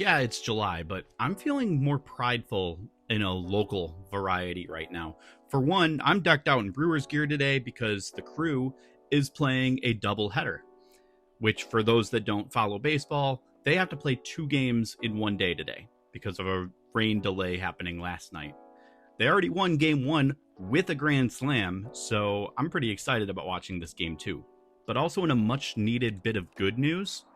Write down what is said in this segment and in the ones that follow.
Yeah, it's July, but I'm feeling more prideful in a local variety right now. For one, I'm decked out in Brewers gear today because the Crew is playing a doubleheader, which for those that don't follow baseball, they have to play two games in one day today because of a rain delay happening last night. They already won game one with a grand slam, so I'm pretty excited about watching this game too. But also in a much needed bit of good news,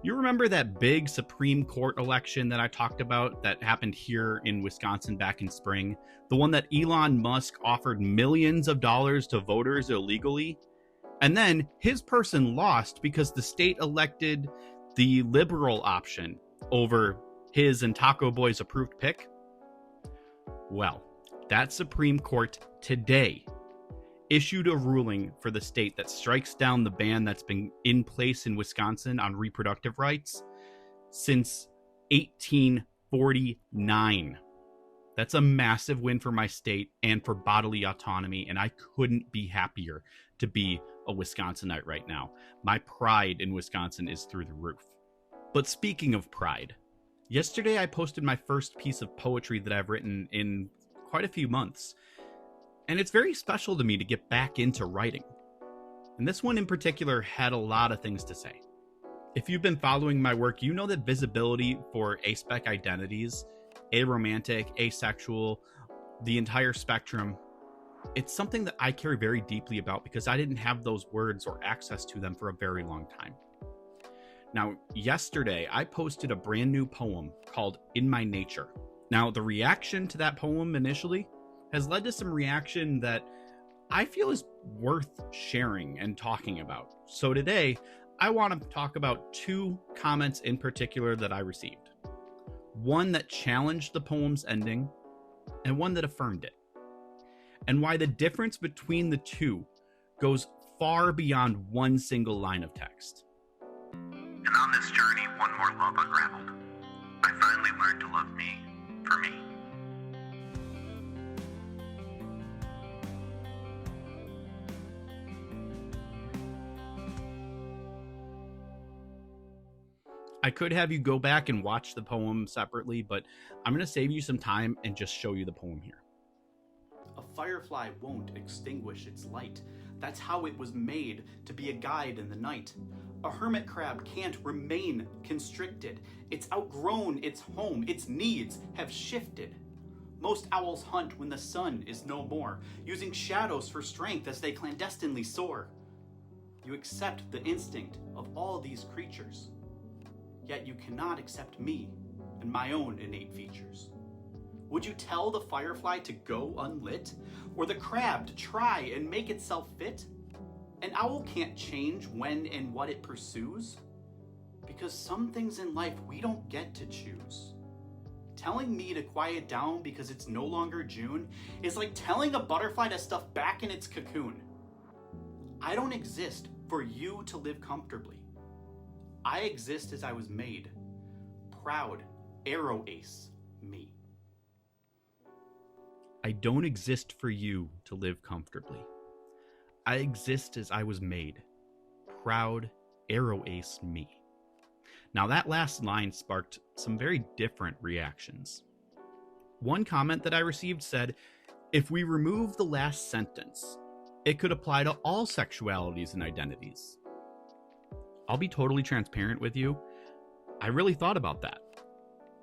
you remember that big Supreme Court election that I talked about that happened here in Wisconsin back in spring? The one that Elon Musk offered millions of dollars to voters illegally? And then his person lost because the state elected the liberal option over his and Taco Boy's approved pick? Well, that Supreme Court today issued a ruling for the state that strikes down the ban that's been in place in Wisconsin on reproductive rights since 1849. That's a massive win for my state and for bodily autonomy, and I couldn't be happier to be a Wisconsinite right now. My pride in Wisconsin is through the roof. But speaking of pride, yesterday I posted my first piece of poetry that I've written in quite a few months. And it's very special to me to get back into writing. And this one in particular had a lot of things to say. If you've been following my work, you know that visibility for aspec identities, aromantic, asexual, the entire spectrum, it's something that I care very deeply about because I didn't have those words or access to them for a very long time. Now, yesterday, I posted a brand new poem called In My Nature. Now, the reaction to that poem initially has led to some reaction that I feel is worth sharing and talking about. So today, I want to talk about two comments in particular that I received. One that challenged the poem's ending, and one that affirmed it. And why the difference between the two goes far beyond one single line of text. And on this journey, one more love unraveled. I finally learned to love me for me. I could have you go back and watch the poem separately, but I'm going to save you some time and just show you the poem here. A firefly won't extinguish its light. That's how it was made, to be a guide in the night. A hermit crab can't remain constricted. It's outgrown its home. Its needs have shifted. Most owls hunt when the sun is no more, using shadows for strength as they clandestinely soar. You accept the instinct of all these creatures, yet you cannot accept me and my own innate features. Would you tell the firefly to go unlit, or the crab to try and make itself fit? An owl can't change when and what it pursues, because some things in life we don't get to choose. Telling me to quiet down because it's no longer June is like telling a butterfly to stuff back in its cocoon. I don't exist for you to live comfortably. I exist as I was made. Proud, aroace me. I don't exist for you to live comfortably. I exist as I was made. Proud, aroace me. Now that last line sparked some very different reactions. One comment that I received said, if we remove the last sentence, it could apply to all sexualities and identities. I'll be totally transparent with you. I really thought about that.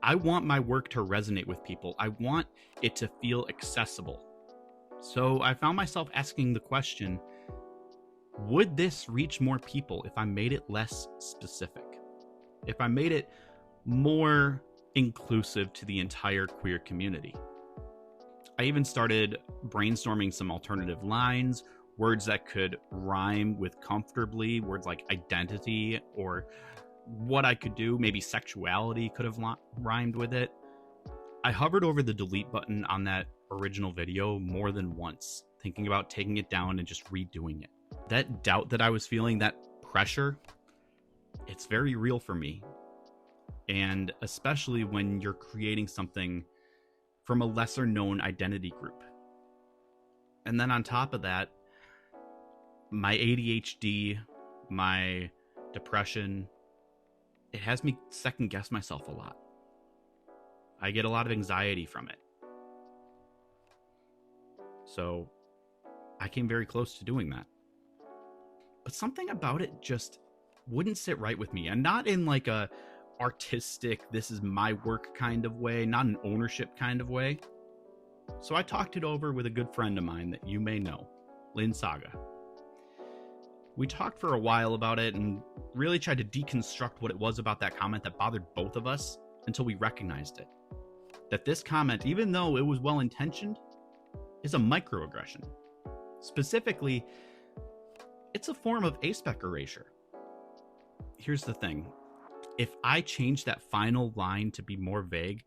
I want my work to resonate with people. I want it to feel accessible. So I found myself asking the question, would this reach more people if I made it less specific? If I made it more inclusive to the entire queer community? I even started brainstorming some alternative lines, words that could rhyme with comfortably, words like identity, or what I could do, maybe sexuality could have rhymed with it. I hovered over the delete button on that original video more than once, thinking about taking it down and just redoing it. That doubt that I was feeling, that pressure, it's very real for me. And especially when you're creating something from a lesser known identity group. And then on top of that, my ADHD, my depression, it has me second guess myself a lot. I get a lot of anxiety from it. So I came very close to doing that. But something about it just wouldn't sit right with me. And not in like a artistic, this is my work kind of way, not an ownership kind of way. So I talked it over with a good friend of mine that you may know, Lynn Saga. We talked for a while about it and really tried to deconstruct what it was about that comment that bothered both of us until we recognized it. That this comment, even though it was well-intentioned, is a microaggression. Specifically, it's a form of aspec erasure. Here's the thing. If I change that final line to be more vague,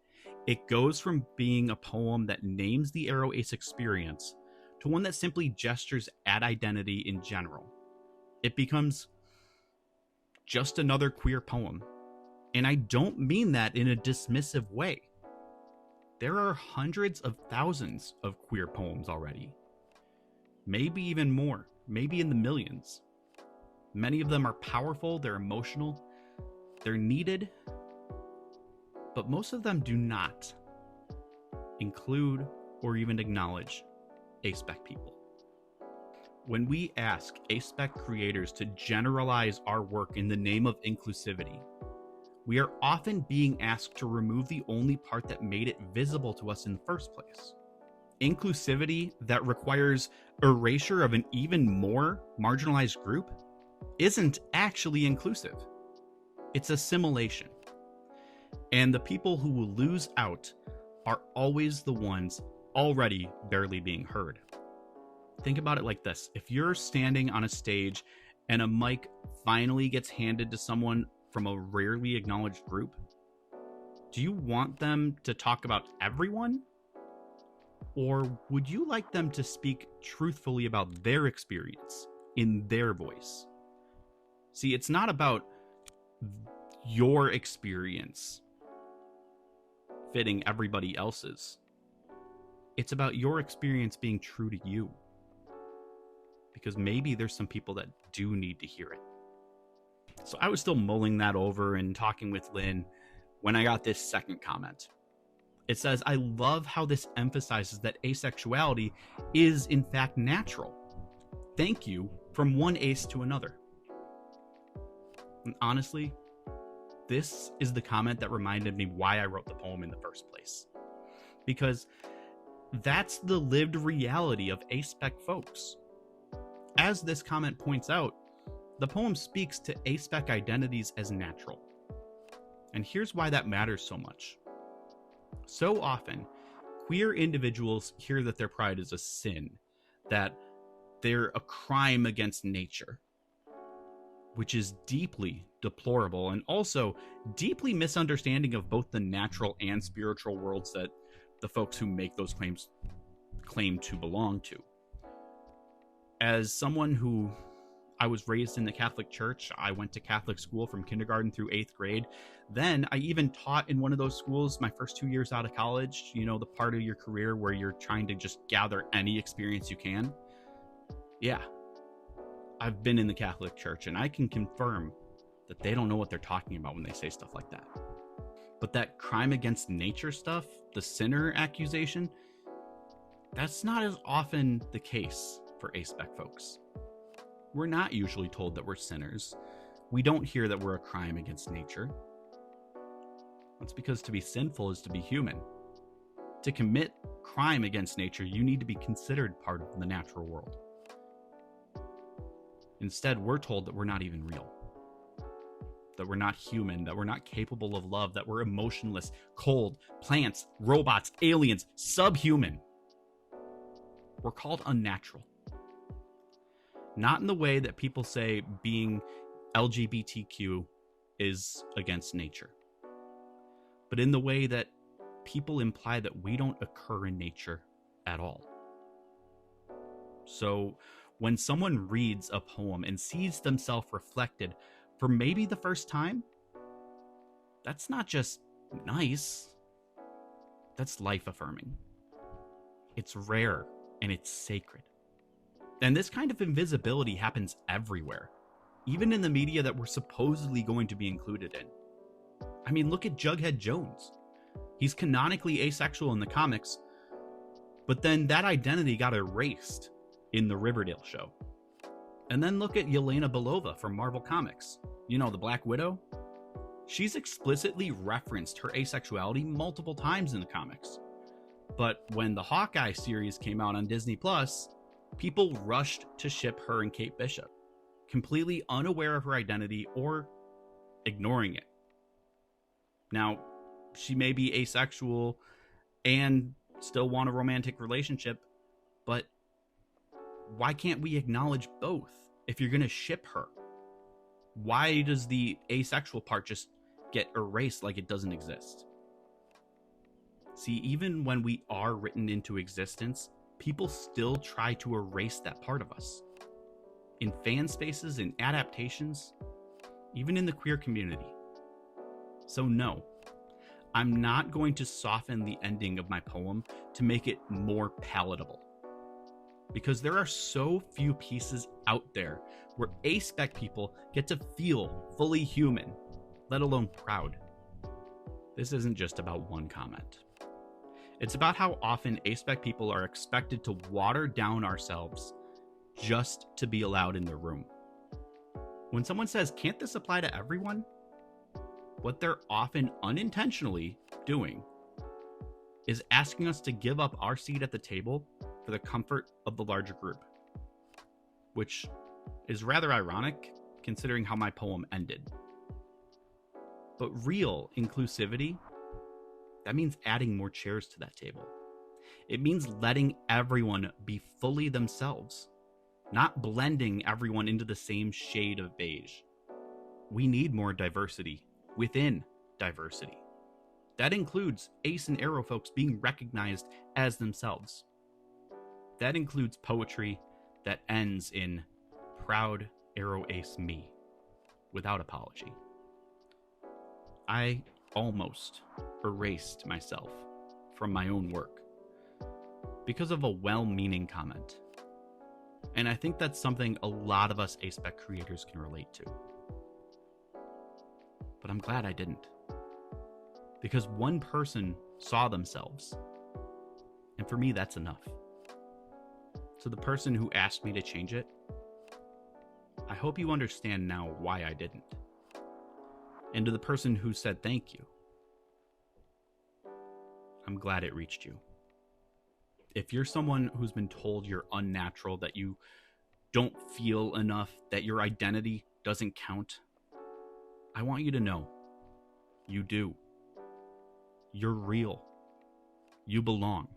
it goes from being a poem that names the aroace experience to one that simply gestures at identity in general. It becomes just another queer poem. And I don't mean that in a dismissive way. There are hundreds of thousands of queer poems already. Maybe even more, maybe in the millions. Many of them are powerful, they're emotional, they're needed, but most of them do not include or even acknowledge aspec people. When we ask aspec creators to generalize our work in the name of inclusivity, we are often being asked to remove the only part that made it visible to us in the first place. Inclusivity that requires erasure of an even more marginalized group isn't actually inclusive. It's assimilation. And the people who will lose out are always the ones already barely being heard. Think about it like this. If you're standing on a stage and a mic finally gets handed to someone from a rarely acknowledged group, do you want them to talk about everyone? Or would you like them to speak truthfully about their experience in their voice? See, it's not about your experience fitting everybody else's. It's about your experience being true to you. Because maybe there's some people that do need to hear it. So I was still mulling that over and talking with Lynn when I got this second comment. It says, I love how this emphasizes that asexuality is in fact natural. Thank you from one ace to another. And honestly, this is the comment that reminded me why I wrote the poem in the first place. Because that's the lived reality of aspec folks. As this comment points out, the poem speaks to aspec identities as natural. And here's why that matters so much. So often, queer individuals hear that their pride is a sin, that they're a crime against nature, which is deeply deplorable and also deeply misunderstanding of both the natural and spiritual worlds that the folks who make those claims claim to belong to. As someone who I was raised in the Catholic Church, I went to Catholic school from kindergarten through 8th grade. Then I even taught in one of those schools my first 2 years out of college, you know, the part of your career where you're trying to just gather any experience you can. Yeah, I've been in the Catholic Church, and I can confirm that they don't know what they're talking about when they say stuff like that. But that crime against nature stuff, the sinner accusation, that's not as often the case for aspec folks. We're not usually told that we're sinners. We don't hear that we're a crime against nature. That's because to be sinful is to be human. To commit crime against nature, you need to be considered part of the natural world. Instead, we're told that we're not even real. That we're not human, that we're not capable of love, that we're emotionless, cold, plants, robots, aliens, subhuman. We're called unnatural. Not in the way that people say being LGBTQ is against nature, but in the way that people imply that we don't occur in nature at all. So when someone reads a poem and sees themselves reflected for maybe the first time, that's not just nice, that's life-affirming. It's rare and it's sacred. And this kind of invisibility happens everywhere, even in the media that we're supposedly going to be included in. I mean, look at Jughead Jones. He's canonically asexual in the comics, but then that identity got erased in the Riverdale show. And then look at Yelena Belova from Marvel Comics. You know, the Black Widow? She's explicitly referenced her asexuality multiple times in the comics. But when the Hawkeye series came out on Disney Plus, people rushed to ship her and Kate Bishop, completely unaware of her identity or ignoring it. Now, she may be asexual and still want a romantic relationship, but why can't we acknowledge both if you're going to ship her? Why does the asexual part just get erased like it doesn't exist? See, even when we are written into existence, people still try to erase that part of us. In fan spaces, in adaptations, even in the queer community. So no, I'm not going to soften the ending of my poem to make it more palatable. Because there are so few pieces out there where aspec people get to feel fully human, let alone proud. This isn't just about one comment. It's about how often aspec people are expected to water down ourselves just to be allowed in the room. When someone says, "Can't this apply to everyone?" what they're often unintentionally doing is asking us to give up our seat at the table for the comfort of the larger group, which is rather ironic considering how my poem ended. But real inclusivity, that means adding more chairs to that table. It means letting everyone be fully themselves, not blending everyone into the same shade of beige. We need more diversity within diversity. That includes ace and aro folks being recognized as themselves. That includes poetry that ends in proud aroace me, without apology. I almost erased myself from my own work because of a well-meaning comment. And I think that's something a lot of us aspec creators can relate to. But I'm glad I didn't. Because one person saw themselves. And for me, that's enough. So the person who asked me to change it, I hope you understand now why I didn't. And to the person who said thank you, I'm glad it reached you. If you're someone who's been told you're unnatural, that you don't feel enough, that your identity doesn't count, I want you to know you do. You're real. You belong.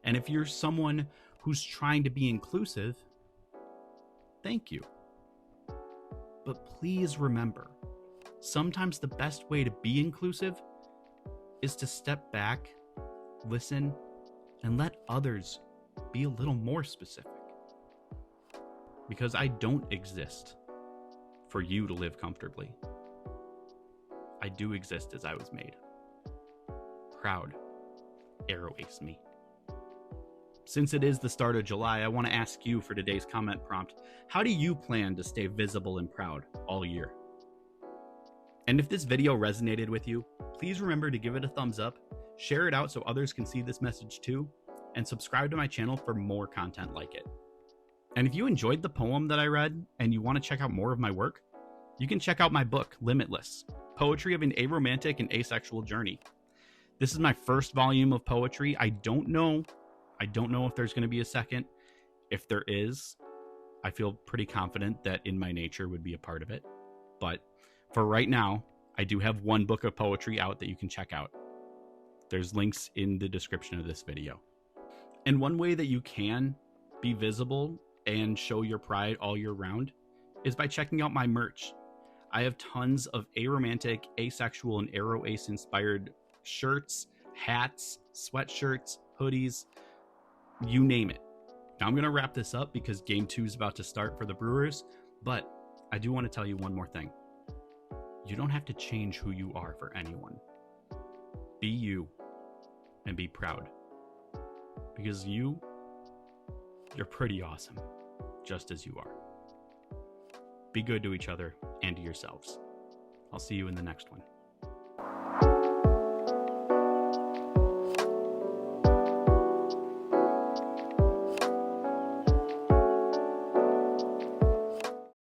And if you're someone who's trying to be inclusive, thank you. But please remember, sometimes the best way to be inclusive is to step back, listen, and let others be a little more specific. Because I don't exist for you to live comfortably. I do exist as I was made. Proud, aroace me. Since it is the start of July, I want to ask you for today's comment prompt. How do you plan to stay visible and proud all year? And if this video resonated with you, please remember to give it a thumbs up, share it out so others can see this message too, and subscribe to my channel for more content like it. And if you enjoyed the poem that I read and you want to check out more of my work, you can check out my book, Limitless, Poetry of an Aromantic and Asexual Journey. This is my first volume of poetry. I don't know if there's going to be a second. If there is, I feel pretty confident that In My Nature would be a part of it. But for right now, I do have one book of poetry out that you can check out. There's links in the description of this video. And one way that you can be visible and show your pride all year round is by checking out my merch. I have tons of aromantic, asexual, and aroace inspired shirts, hats, sweatshirts, hoodies, you name it. Now I'm going to wrap this up because game 2 is about to start for the Brewers, but I do want to tell you one more thing. You don't have to change who you are for anyone. Be you and be proud. Because you're pretty awesome, just as you are. Be good to each other and to yourselves. I'll see you in the next one.